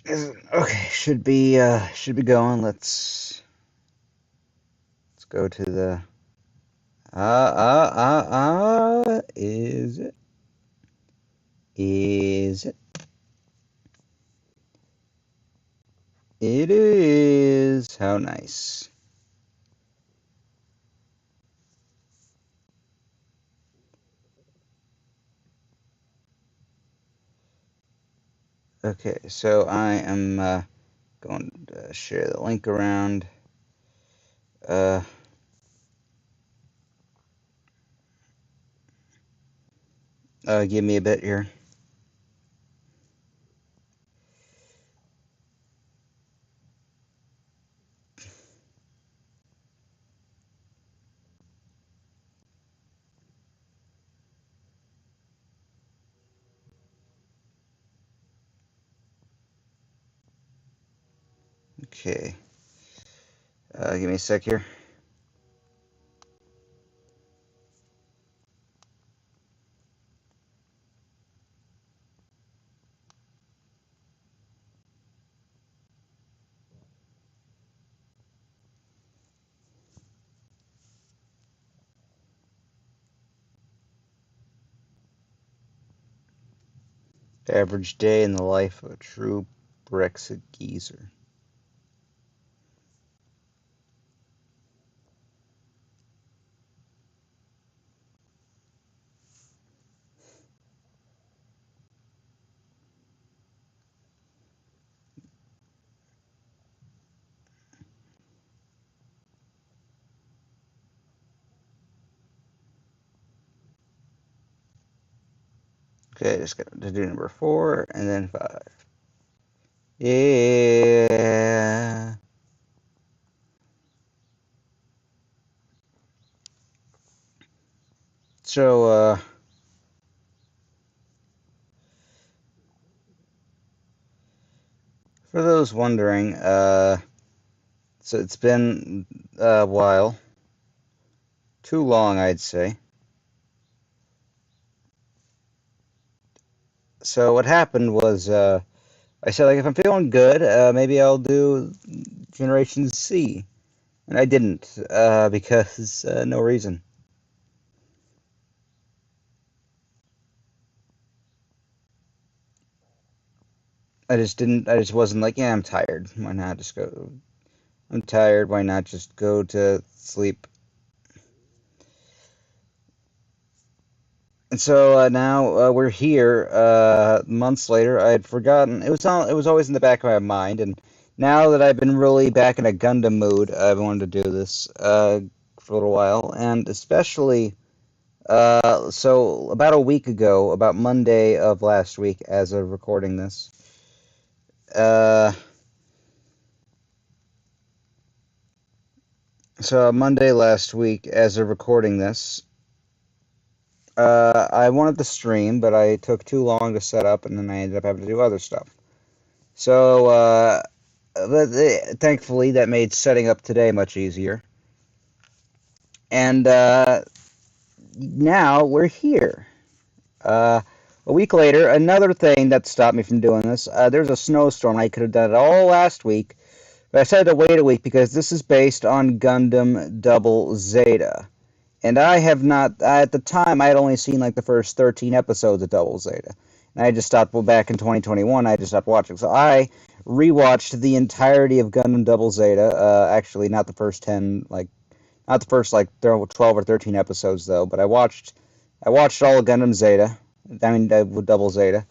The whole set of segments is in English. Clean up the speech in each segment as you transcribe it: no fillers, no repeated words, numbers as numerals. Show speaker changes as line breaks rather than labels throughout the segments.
Okay, should be going. Let's go to the is it? Is it? It is. How nice. Okay, so I am going to share the link around. Uh, Give me a bit here. Okay. Give me a sec here. Average day in the life of a true Brexit geezer. Okay, just got to do number 4 and then 5. Yeah. So, for those wondering, so it's been a while. Too long, I'd say. So what happened was, I said, like, if I'm feeling good, maybe I'll do Generation C. And I didn't, because no reason. I just didn't, I just wasn't like, yeah, I'm tired. Why not just go? I'm tired. Why not just go to sleep? And so now we're here. Months later, I had forgotten. It was always in the back of my mind, and now that I've been really back in a Gundam mood, I've wanted to do this for a little while, and especially so about a week ago, about Monday of last week, as of recording this. Uh, so Monday last week, as of recording this, I wanted to stream, but I took too long to set up, and then I ended up having to do other stuff. So, thankfully, that made setting up today much easier. And now we're here. A week later, another thing that stopped me from doing this, there's a snowstorm. I could have done it all last week, but I decided to wait a week because this is based on Gundam Double Zeta. And I have not, at the time, I had only seen like the first 13 episodes of Double Zeta. And I just stopped, well, back in 2021, I just stopped watching. So I rewatched the entirety of Gundam Double Zeta. Actually, not the first 10, like, not the first, like, 12 or 13 episodes, though. But I watched all of Gundam Zeta. I mean, with Double Zeta.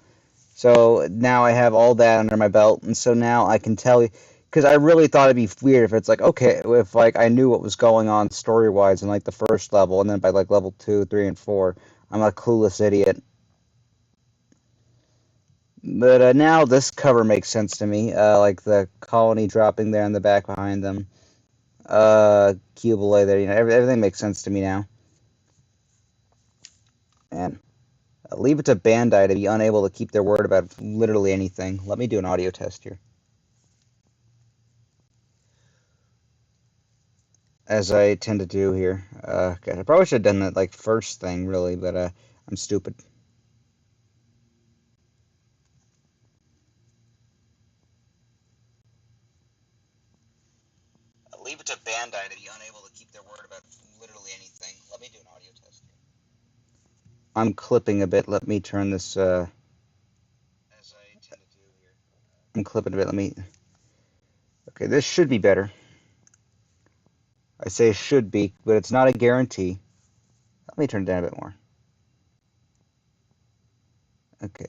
So now I have all that under my belt. And so now I can tell you, because I really thought it'd be weird if it's like, okay, if like I knew what was going on story wise in like the first level, and then by like level 2, 3, and 4, I'm a clueless idiot. But now this cover makes sense to me, like the colony dropping there in the back behind them, Cubile there, everything makes sense to me now. And leave it to Bandai to be unable to keep their word about literally anything. Let me do an audio test here. As I tend to do here. God, I probably should have done that like first thing, really, but I'm stupid. leave it to Bandai to be unable to keep their word about literally anything. Let me do an audio test here. I'm clipping a bit. Let me turn this, as I tend to do here. I'm clipping a bit. Let me... Okay, this should be better. I say should be, but it's not a guarantee. Let me turn it down a bit more. Okay.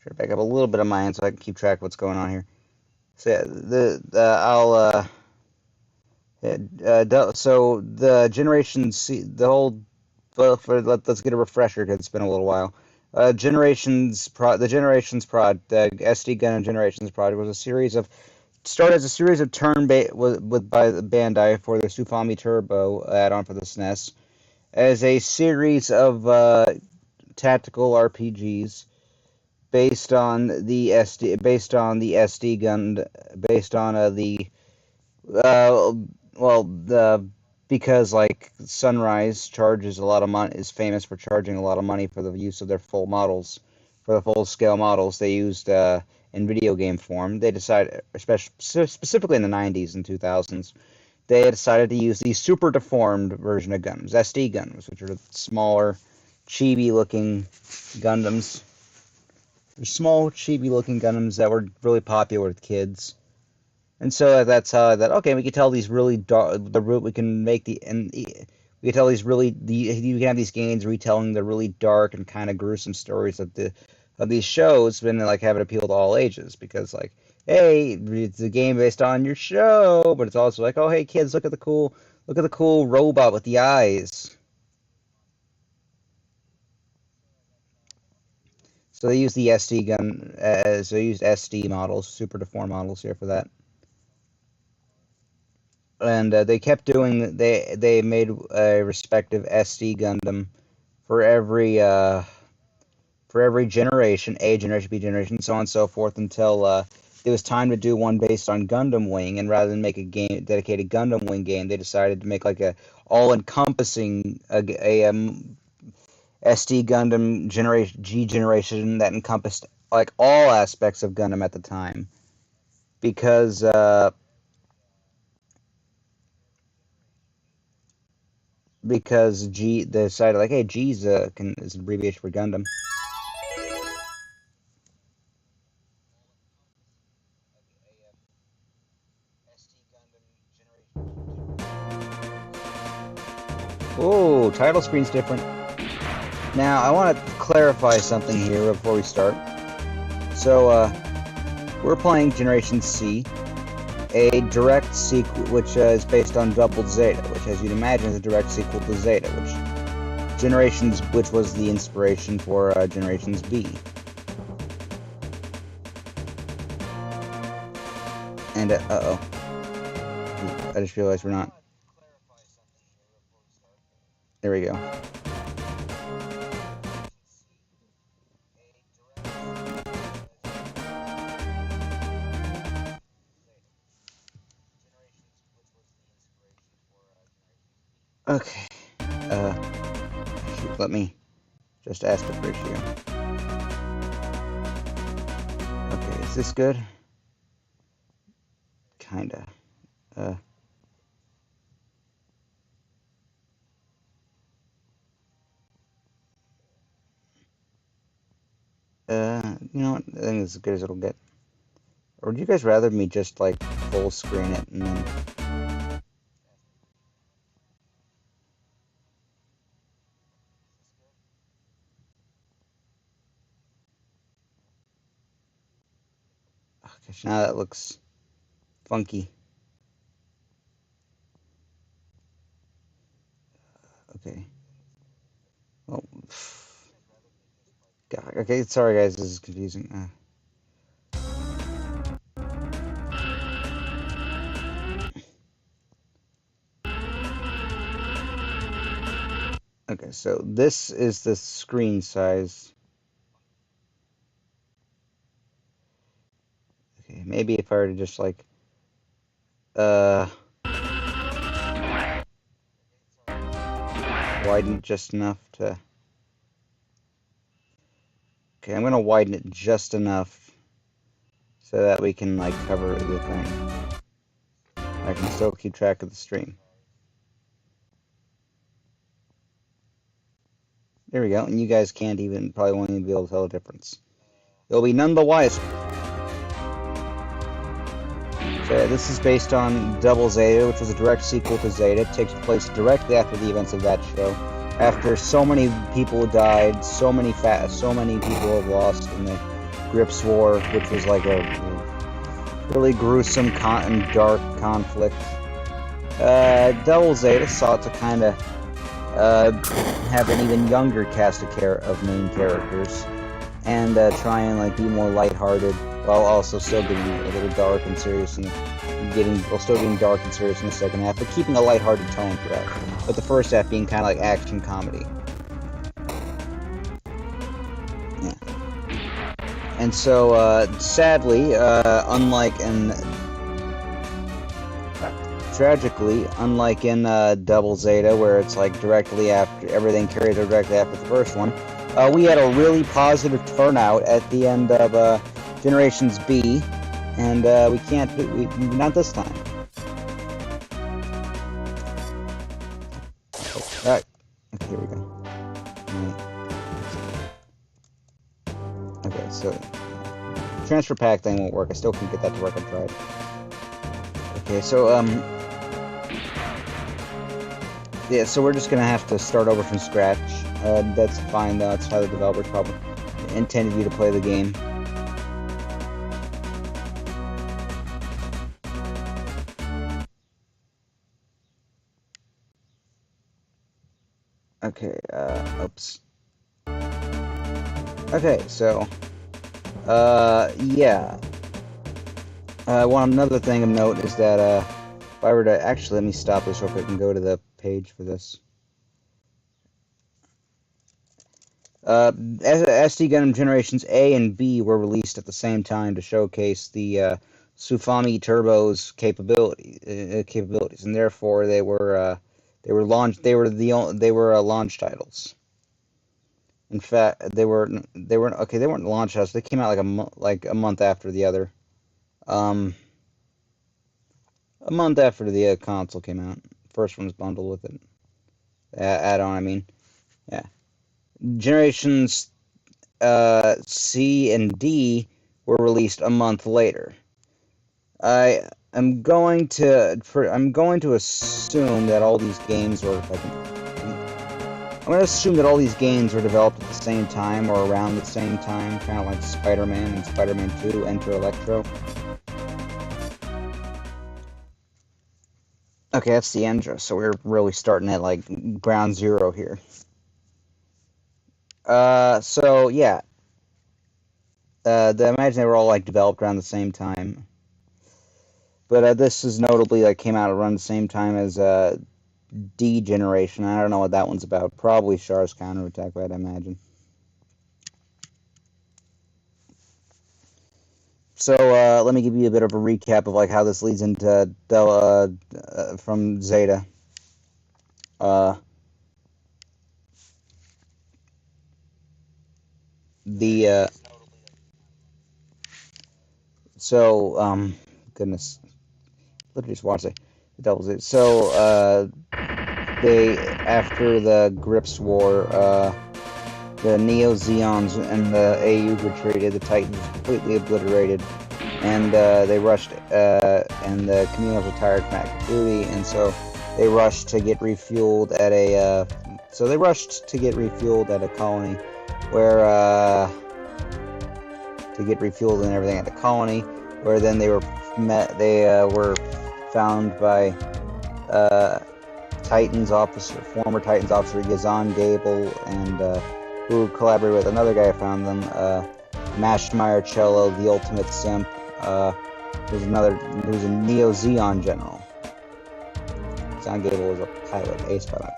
Try to back up a little bit on my end so I can keep track of what's going on here. So yeah, so the Generation C, the whole, well, let's get a refresher because it's been a little while. The Generations the SD Gundam Generations project was a series of started as a series of turn-based by the Bandai for the Sufami Turbo add-on for the SNES, as a series of tactical RPGs based on uh, the because like Sunrise charges a lot of money, is famous for charging a lot of money for the use of their full models, for the full scale models they used in video game form. They decided, especially specifically in the 90s and 2000s, they decided to use the super deformed version of Gundams, SD Gundams, which are the smaller, chibi looking Gundams. They're small, chibi looking Gundams that were really popular with kids. And so that's how I thought, okay, we can tell these really dark, we can make we can tell these really, you can have these games retelling the really dark and kind of gruesome stories of these shows, and like have it appeal to all ages, because like, hey, it's a game based on your show, but it's also like, oh, hey kids, look at the cool robot with the eyes. So they use the SD gun, so they used SD models, super deformed models here for that. And they kept doing, they made a respective SD Gundam for every generation, A generation, B generation, so on and so forth, until it was time to do one based on Gundam Wing. And rather than make a dedicated Gundam Wing game, they decided to make like a all-encompassing SD Gundam G generation that encompassed like all aspects of Gundam at the time, because G, they decided like, hey, G's is an abbreviation for Gundam. Oh, title screen's different. Now, I want to clarify something here before we start. So, we're playing Generation C, a direct sequel, which is based on Double Zeta, which, as you'd imagine, is a direct sequel to Zeta, which was the inspiration for Generations B. And, uh-oh. I just realized we're not. There we go. Okay. Let me just ask the ratio. Okay, is this good? Kinda. You know what? I think it's as good as it'll get. Or would you guys rather me just like full screen it and then? Okay, so now that looks funky. Okay. Oh. God. Okay, sorry guys, this is confusing. Okay, so this is the screen size. Okay, maybe if I were to just like widen it just enough to. Okay, I'm gonna widen it just enough so that we can like cover the thing. I can still keep track of the stream. There we go, and you guys probably won't even be able to tell the difference. You'll be none the wiser. So yeah, this is based on Double Zeta, which was a direct sequel to Zeta. It takes place directly after the events of that show. After so many people died, so many people have lost in the Grips War, which was like a really gruesome and dark conflict. Double Zeta sought to kind of have an even younger cast of main characters, and try and like be more lighthearted, while also still getting a little dark and serious, and still getting dark and serious in the second half, but keeping a lighthearted tone throughout. But the first half being kind of like action comedy. Yeah. And so, sadly, tragically, unlike in Double Zeta, where it's like everything carries directly after the first one, we had a really positive turnout at the end of Generations B, and not this time. Alright, okay, here we go. Okay, so transfer pack thing won't work. I still can't get that to work. I've tried. Okay, so yeah, so we're just gonna have to start over from scratch. That's fine though. That's how the developers probably intended you to play the game. Okay, oops. Okay, so, yeah. Another thing of note is that, if I were to, actually, let me stop this real quick and go to the page for this. SD Gundam Generations A and B were released at the same time to showcase the, Sufami Turbo's capabilities, and therefore they were launch launch titles. In fact, they weren't launch titles. They came out like a month after the other. A month after the console came out. First one was bundled with it. Add-on, I mean. Yeah. Generations C and D were released a month later. I'm going to assume that all these games were developed at the same time or around the same time, kind of like Spider-Man and Spider-Man 2 Enter Electro. Okay, that's the Endra, so we're really starting at like ground zero here. So yeah. I imagine they were all like developed around the same time. But this is notably came out around the same time as D Generation. I don't know what that one's about. Probably Char's counterattack, I'd imagine. So let me give you a bit of a recap of like how this leads into from Zeta. Goodness, literally just watched it. The Devil's It. So after the Grips War, the Neo Zeons and the AU retreated. The Titans completely obliterated, and they rushed. And the Camino's retired from active duty, and so they rushed to get refueled at a. Colony, where to get refueled and everything at the colony, where then they were met. They were found by former Titans officer Yazan Gable, and who collaborated with another guy who found them, Mashmeyer Cello, the ultimate simp. Who's a Neo Zeon general. Yazan Gable was a pilot, ace pilot.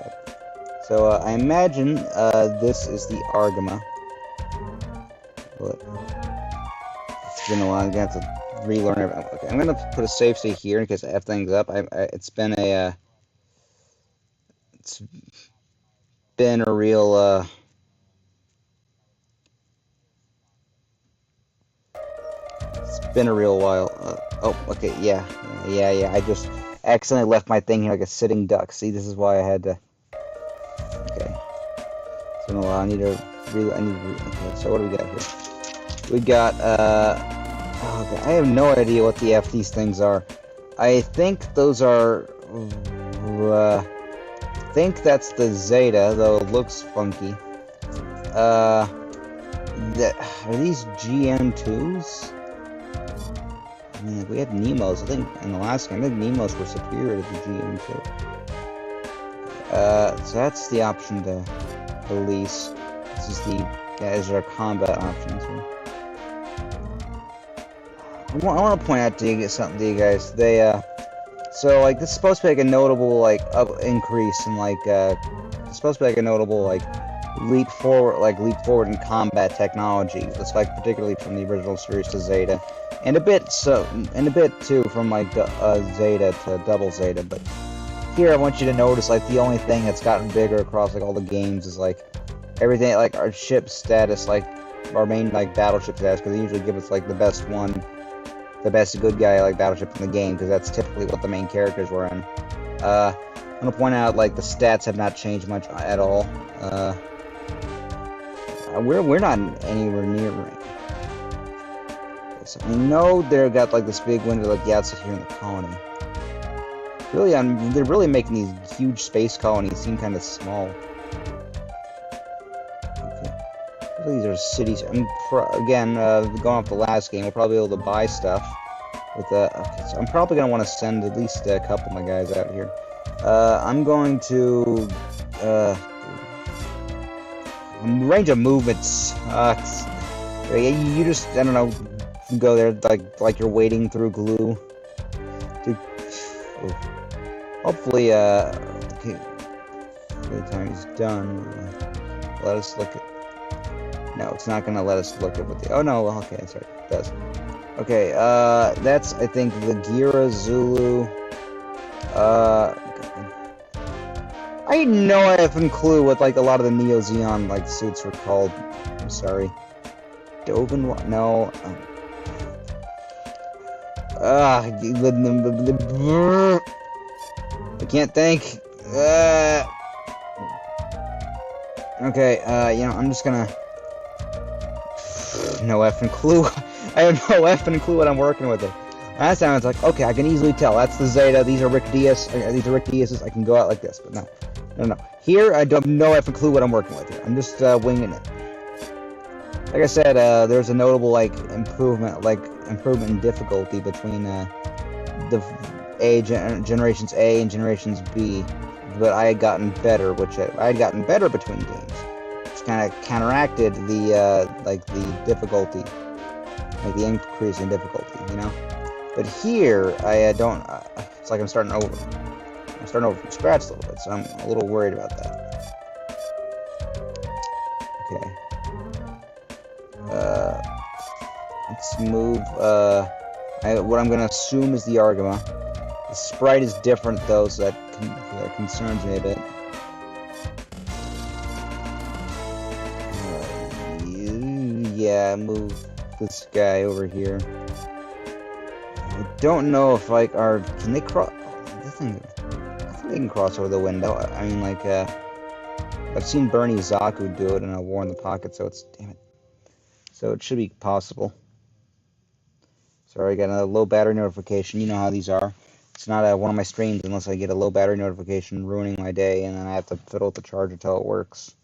So I imagine this is the Argama. Look. It's been a while. I'm gonna have to relearn everything. Okay, I'm gonna put a save state here in case I F things up. It's been a real it's been a real while. Oh, okay, yeah. accidentally left my thing here like a sitting duck. See, this is why I had to... Okay. So no, I need to... Okay, so what do we got here? We got, oh, okay. I have no idea what the F these things are. I think those are... I think that's the Zeta, though it looks funky. Are these GM2s? I mean, like, we had Nemos. I think in the last game, I think Nemos were superior to the GM2. So that's the option to release. This is the these are combat options here. I want to point out to you something to you guys. They so like this is supposed to be like a notable like increase in like it's supposed to be like a notable like leap forward in combat technology. It's like particularly from the original series to Zeta, and a bit too from like Zeta to Double Zeta. But here I want you to notice like the only thing that's gotten bigger across like all the games is like everything like our ship status, like our main like battleship status, because they usually give us like the best one. The best good guy like battleship in the game, because that's typically what the main characters were in. I want to point out like the stats have not changed much at all. We're not anywhere near rank. So I know they've got like this big window like the outside here in the colony. Really, they're really making these huge space colonies seem kind of small. These are cities. Again, going off the last game, we'll probably be able to buy stuff. With okay, so I'm probably gonna want to send at least a couple of my guys out here. I'm going to range of movement sucks. You just I don't know, go there like you're wading through glue. Hopefully, okay, by the time he's done, let us look at. No, it's not gonna let us look at what the. Oh no, okay, sorry, it does. Okay, that's I think the Gira Zulu. I know I have no clue what like a lot of the Neo Zeon like suits were called. I'm sorry. Doven? No. I can't think. Okay, you know, I'm just gonna. No effing clue. I have no effing clue what I'm working with it. Last time it's like, okay, I can easily tell. That's the Zeta. These are Rick Diaz. These are Rick Diaz's. I can go out like this, but no. Here, I don't have no effing clue what I'm working with here. I'm just winging it. Like I said, there's a notable like improvement in difficulty between the generations A and generations B, but I had gotten better, I had gotten better between games. Kind of counteracted the the difficulty, like the increase in difficulty, you know. But here, I don't. It's like I'm starting over. I'm starting over from scratch a little bit, so I'm a little worried about that. Okay. Let's move. What I'm gonna assume is the Argama. The sprite is different though, so that concerns me a bit. Yeah, move this guy over here. I don't know if like can they cross? I think they can cross over the window. I mean, like I've seen Bernie Zaku do it in a War in the Pocket, so damn it. So it should be possible. Sorry, I got a low battery notification. You know how these are. It's not one of my streams unless I get a low battery notification ruining my day, and then I have to fiddle with the charger until it works.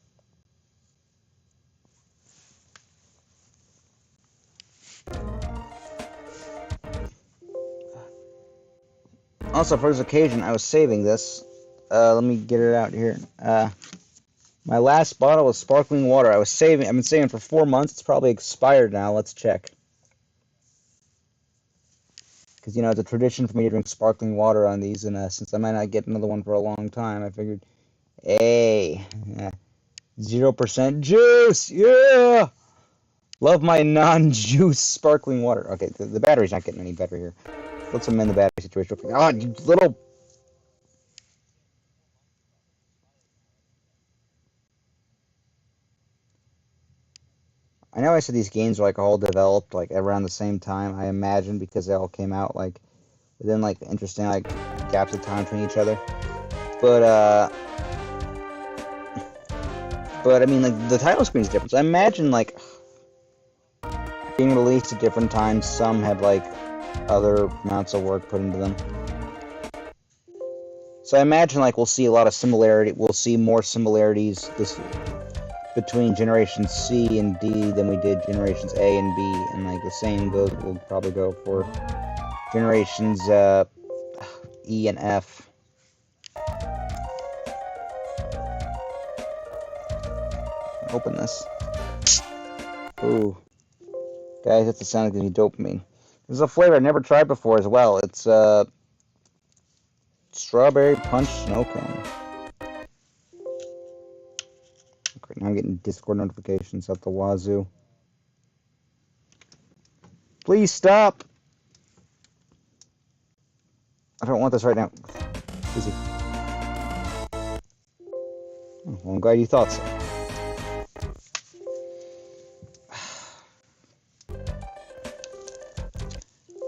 Also, for this occasion, I was saving this. Let me get it out here. My last bottle of sparkling water. I've been saving for 4 months. It's probably expired now. Let's check. Because, you know, it's a tradition for me to drink sparkling water on these, and since I might not get another one for a long time, I figured, hey, 0% juice, yeah! Love my non-juice sparkling water. Okay, the battery's not getting any better here. Let's amend the battery situation. Oh, you little... I know I said these games were like all developed like around the same time, I imagine, because they all came out like within like interesting like gaps of time between each other. But I mean, like, the title screen is different. So I imagine, like, being released at different times, some had, like, other amounts of work put into them. So I imagine, like, we'll see a lot of similarity. We'll see more similarities between Generation C and D than we did Generations A and B. And, like, the same will probably go for Generations E and F. Open this. Ooh. Guys, that's the sound that gives me dopamine. This is a flavor I've never tried before as well. It's strawberry punch snow cone. Okay, now I'm getting Discord notifications at the wazoo. Please stop! I don't want this right now. Easy. Oh, well, I'm glad you thought so.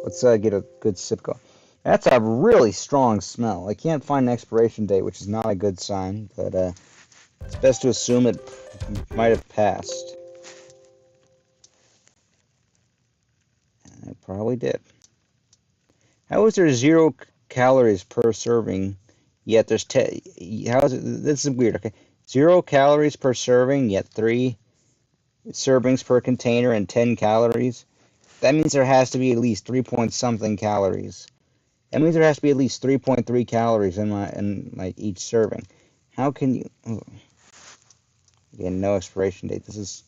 Let's get a good sip going. That's a really strong smell. I can't find an expiration date, which is not a good sign, but it's best to assume it might have passed. And it probably did. How is there 0 calories per serving, yet there's how is it? This is weird. Okay, 0 calories per serving, yet 3 servings per container and 10 calories. That means there has to be at least 3 point something calories. That means there has to be at least 3.3 calories in like each serving. How can you? Oh. Again, no expiration date. This is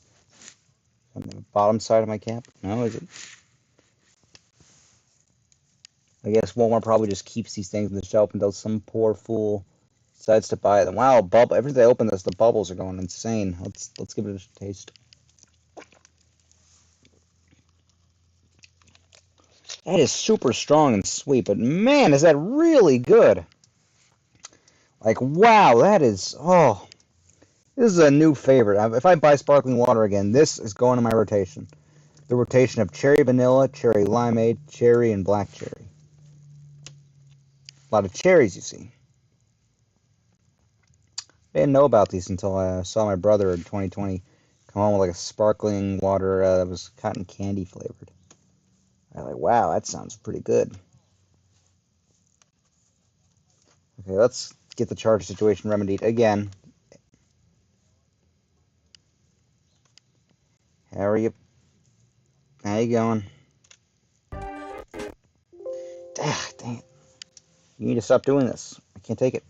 on the bottom side of my cap. No, is it? I guess Walmart probably just keeps these things on the shelf until some poor fool decides to buy them. Wow, bubble! Every time I open this, the bubbles are going insane. Let's give it a taste. That is super strong and sweet, but man, is that really good! Like, wow, that is, oh, this is a new favorite. If I buy sparkling water again, this is going to my rotation. The rotation of cherry vanilla, cherry limeade, cherry, and black cherry. A lot of cherries, you see. I didn't know about these until I saw my brother in 2020 come home with like a sparkling water that was cotton candy flavored. I was like, wow, that sounds pretty good. Okay, let's get the charger situation remedied again. How are you? How you going? Ah, dang it. You need to stop doing this. I can't take it.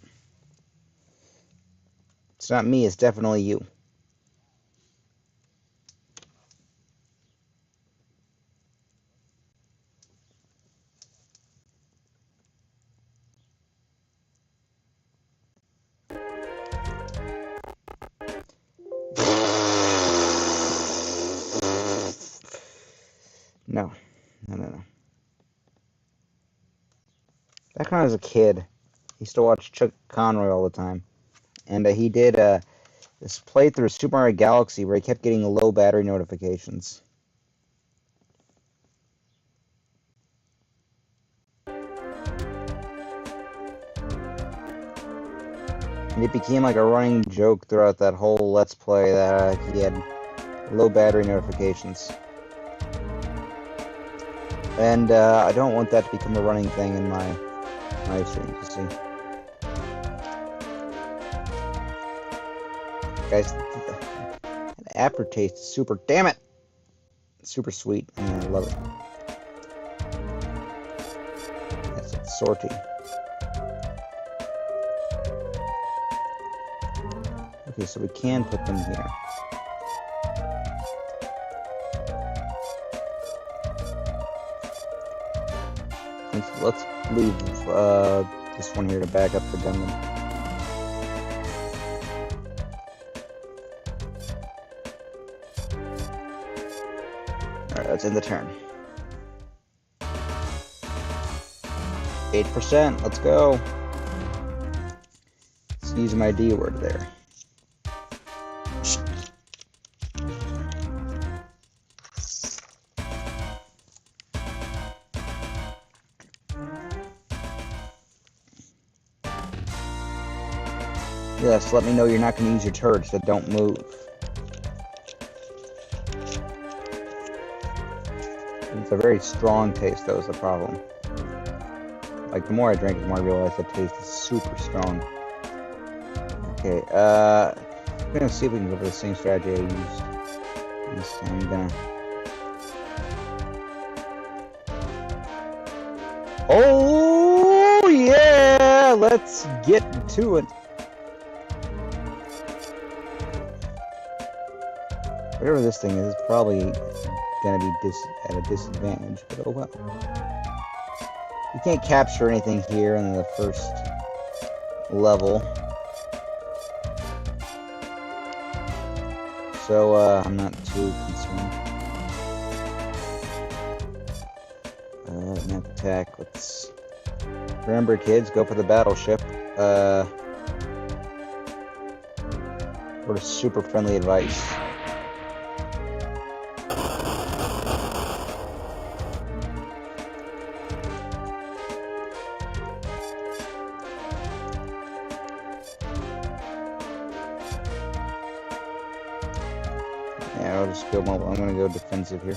It's not me, it's definitely you. No. No. Back when I was a kid, I used to watch Chuck Conroy all the time. And he did this playthrough of Super Mario Galaxy where he kept getting low battery notifications. And it became like a running joke throughout that whole Let's Play that he had low battery notifications. And I don't want that to become a running thing in my streams, you see. Guys, the aftertaste is super, damn it! Super sweet, and I love it. That's it, salty. Okay, so we can put them here. Let's leave this one here to back up the Gundam. Alright, let's end the turn. 8%, let's go. Let's use my D word there. Yes, let me know you're not going to use your turrets that don't move. It's a very strong taste, though, is the problem. Like, the more I drink it, the more I realize the taste is super strong. Okay, I'm gonna see if we can go for the same strategy I used. This time I'm gonna... Oh, yeah! Let's get to it. Whatever this thing is, probably gonna be at a disadvantage, but oh well. You can't capture anything here in the first level. So, I'm not too concerned. Map attack, let's... Remember, kids, go for the battleship. What a super friendly advice. Yeah, I'll just go mobile. I'm gonna go defensive here.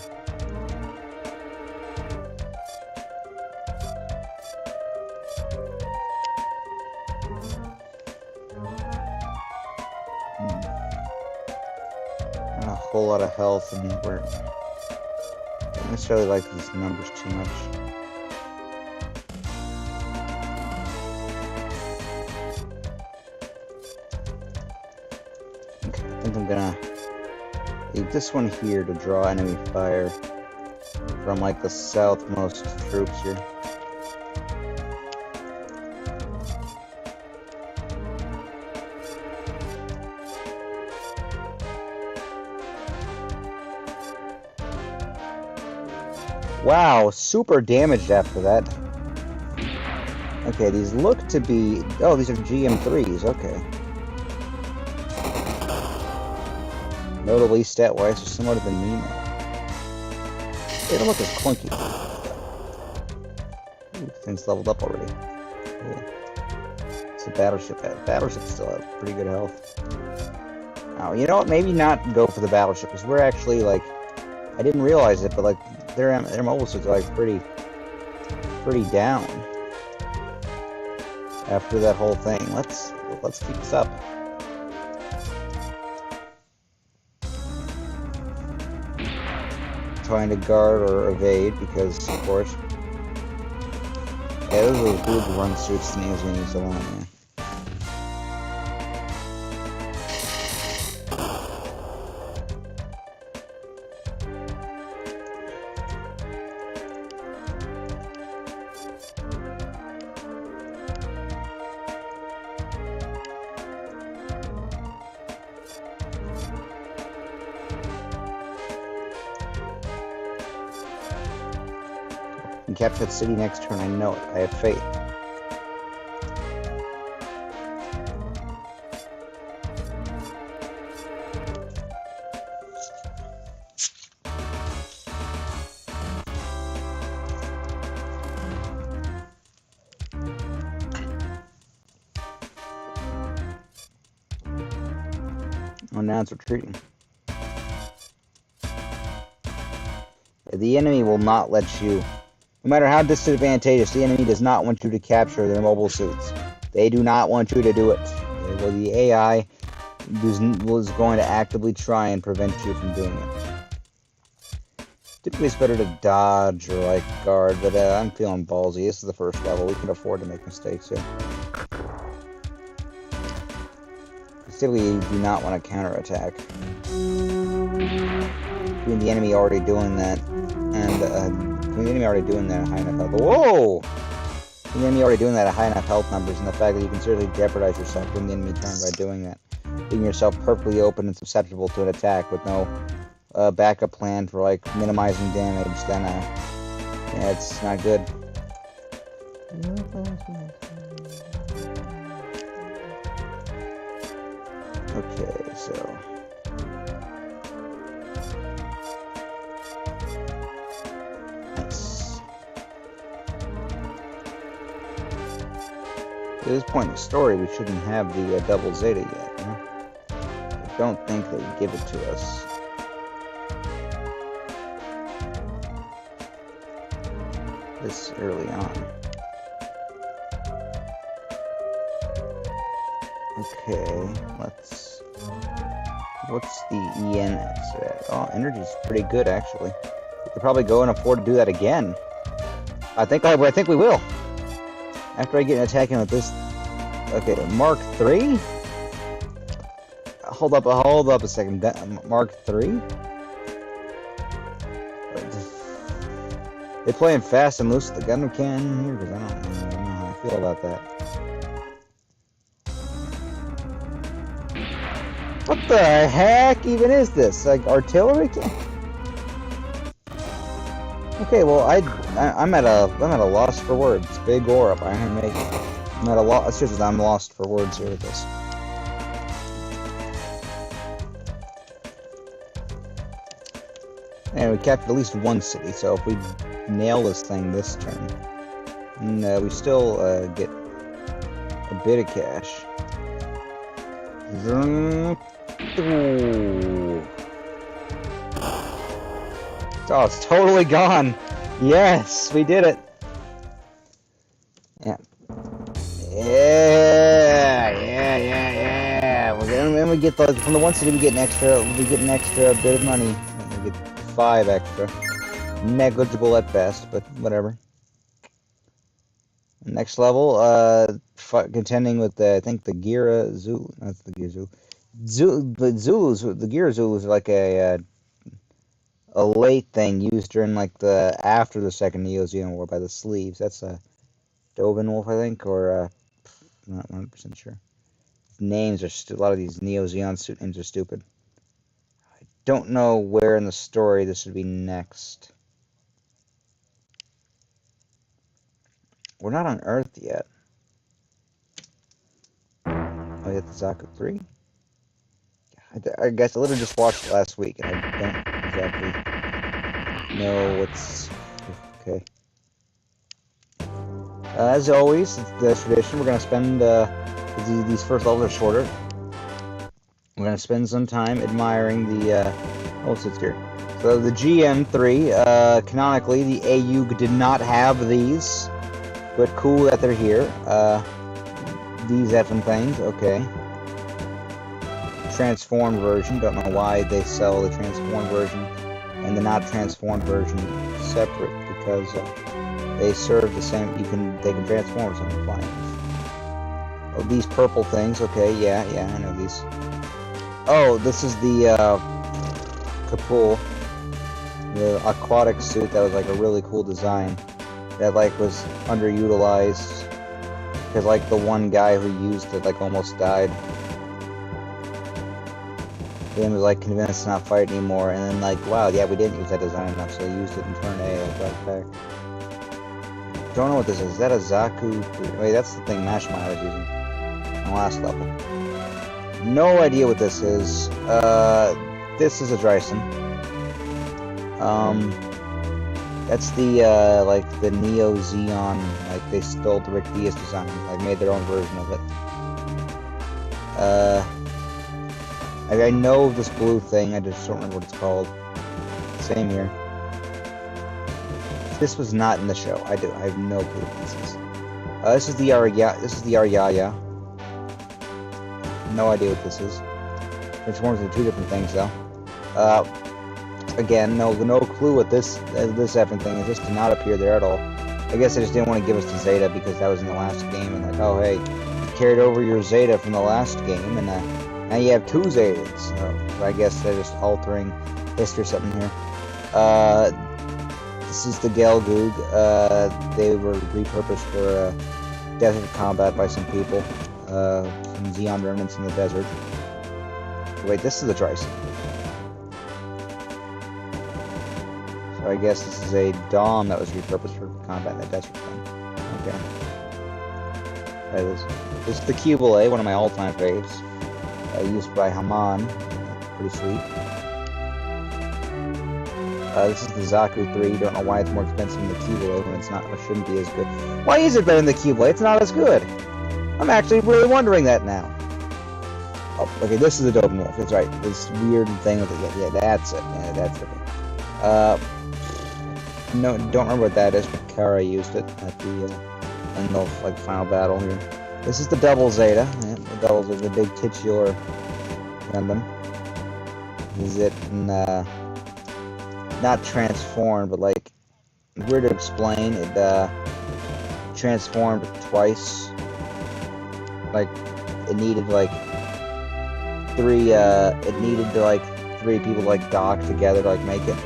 Not a whole lot of health, and we're... I don't necessarily like these numbers too much. Okay, I think I'm gonna leave this one here to draw enemy fire from like the southmost troops here. Wow, super damaged after that. Okay, these look to be... Oh, these are GM3s, okay. Notably, stat-wise, they're similar to the Nemo. They don't look as clunky. Ooh, things leveled up already. Cool. It's a battleship. Battleship still have pretty good health. Now, you know what? Maybe not go for the battleship, because we're actually, like... I didn't realize it, but, like, their mobile suits are, like, pretty down. After that whole thing. Let's keep this up. Trying to guard or evade, because, of course... Yeah, those are those blue run suits to me as we need so long, man. And capture that city next turn, I know it. I have faith. Oh, now it's retreating. The enemy will not let you... No matter how disadvantageous, the enemy does not want you to capture their mobile suits. They do not want you to do it. Well, the AI is going to actively try and prevent you from doing it. Typically, it's better to dodge or, like, guard, but I'm feeling ballsy. This is the first level. We can afford to make mistakes here. Typically, you do not want to counterattack. Between the enemy already doing that, and the enemy already doing that at high enough health. Whoa! The enemy already doing that at high enough health numbers, and the fact that you can seriously jeopardize yourself during the enemy turn by doing that. Leaving yourself perfectly open and susceptible to an attack with no backup plan for, like, minimizing damage, then, yeah, it's not good. Okay, so... this point in the story, we shouldn't have the double Zeta yet, you know? I don't think they would give it to us. This early on. Okay, let's... What's the ENX at? Oh, energy's pretty good, actually. We could probably go and afford to do that again. I think we will. After I get an attack in with this... Okay, Mark 3? Hold up a second. Mark 3? They playing fast and loose with the Gundam cannon here? Because I don't know how I feel about that. What the heck even is this? Like artillery cannon? Okay, well I'm at a loss for words. Big ore up Iron Maiden. I'm at a loss. It's just I'm lost for words here with this. And we captured at least one city, so if we nail this thing this turn, we still get a bit of cash. Oh, it's totally gone. Yes, we did it. Yeah. When we get from the one city, we get an extra bit of money. We get 5 extra. Negligible at best, but whatever. Next level, contending with I think the Gira Zulu. That's the Gira Zulu. The Zulus, the Gira Zulus are like a late thing used during like after the Second Neo-Zeon War by the Sleeves. That's a Doven Wolf, I think, or I'm not 100% sure. Names are a lot of these Neo-Zeon suit names are stupid. I don't know where in the story this would be next. We're not on Earth yet. Oh, we hit the Zaku 3? I guess I literally just watched it last week, and I don't exactly know what's... Okay. As always, it's the tradition, we're going to spend... these first levels are shorter. We're going to spend some time admiring the... what's it here? So the GM3, canonically, the AU did not have these. But cool that they're here. These effing things, okay. Transformed version, don't know why they sell the transformed version and the not transformed version separate, because they serve the same. They can transform something fine. Oh, these purple things, okay, yeah, I know these. Oh, this is the Kapul, the aquatic suit that was like a really cool design. That like was underutilized because like the one guy who used it like almost died. Then was like convinced to not fight anymore, and then like wow, yeah, we didn't use that design enough, so he used it in turn A. I brought it back. Don't know what this is. Is that a Zaku? Wait, that's the thing Mashmai was using on the last level. No idea what this is. This is a Dryson. That's the, like, the Neo-Zeon, like, they stole the Rick Diaz design, like, made their own version of it. I know this blue thing, I just don't remember what it's called. Same here. This was not in the show, I have no clue what this is. This is the Aryaya. No idea what this is. Transforms into 2 different things, though. Again, no clue what this effing thing is. This did not appear there at all. I guess they just didn't want to give us the Zeta because that was in the last game, and like, oh hey, you carried over your Zeta from the last game, and now you have 2 Zetas. So I guess they're just altering history or something here. This is the Gelgoog. They were repurposed for desert combat by some people, some Zeon remnants in the desert. Wait, this is the Dryson. So I guess this is a Dom that was repurposed for combat in the desert thing. Okay. This is the Cubile, one of my all-time faves. Used by Haman. Pretty sweet. This is the Zaku 3. Don't know why it's more expensive than the Cubile when it's not, or shouldn't be as good. Why is it better than the Cubile? It's not as good. I'm actually really wondering that now. Oh, okay, this is a Dope Wolf. That's right. This weird thing with it. Yeah, that's it. Yeah, that's it. No, don't remember what that is, but Kara used it at the end of like final battle here. This is the Double Zeta. Yeah, the Double Zeta, the big titular Gundam. Is it not transformed, but like weird to explain. It transformed twice. Like it needed like three. It needed to like 3 people like dock together to like make it.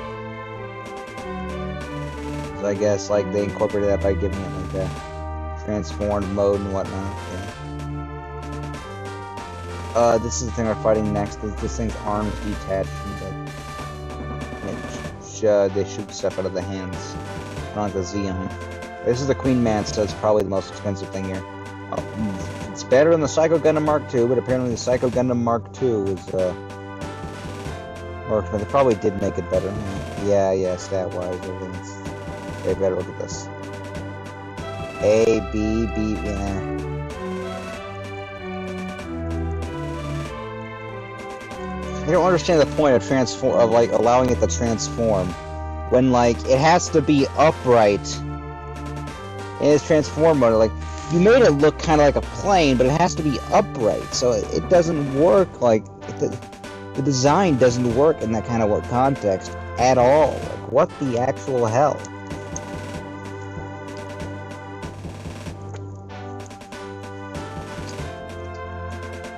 So I guess like they incorporated that by giving it like a transformed mode and whatnot. Yeah. This is the thing we're fighting next. This thing's arms detached. They shoot stuff out of the hands. Not like the Xeon. This is the Queen Manta. It's probably the most expensive thing here. It's better than the Psycho Gundam Mark II, but apparently the Psycho Gundam Mark II is more expensive. They probably did make it better. Yeah, stat-wise, everything's way better. Look at this. A, B, yeah. I don't understand the point of like allowing it to transform when like it has to be upright in its transform mode. Like you made it look kind of like a plane, but it has to be upright, so it doesn't work. Like the design doesn't work in that kind of context at all. Like what the actual hell?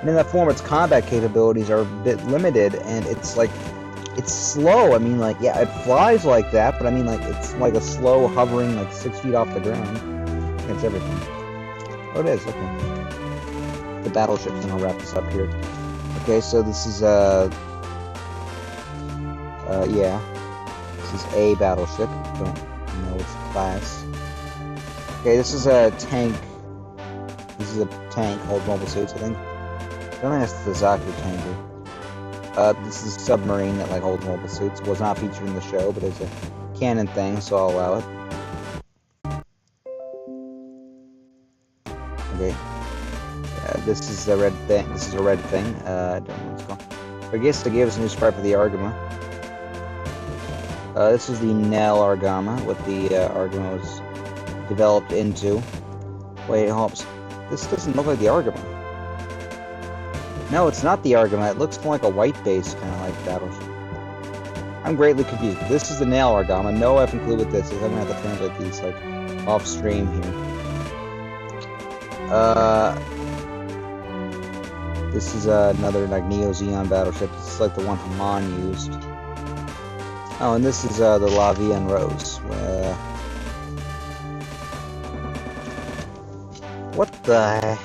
And in that form, its combat capabilities are a bit limited, and it's like, it's slow. I mean, like, yeah, it flies like that, but I mean, like, it's like a slow hovering, like 6 feet off the ground. It's everything. Oh, it is, okay. The battleship, and I'll wrap this up here. Okay, so this is, yeah. This is a battleship. Don't know its class. Okay, this is a tank. This is a tank, holds mobile suits, I think. I don't think that's the Zaku tanker. This is a submarine that like holds mobile suits. Was not featured in the show, but it's a canon thing, so I'll allow it. Okay. This is a red thing. This is a red thing. I don't know what it's called. I guess they gave us a new sprite for the Argama. This is the Nell Argama, what the Argama was developed into. Wait, hold up. This doesn't look like the Argama. No, it's not the Argama. It looks more like a white base, kind of like battleship. I'm greatly confused. This is the Nail Argama. No, I have clue what this is. I'm gonna have to translate these like off stream here. This is another like Neo Xeon battleship. This is like the one Haman used. Oh, and this is the La Vie en Rose. What the heck?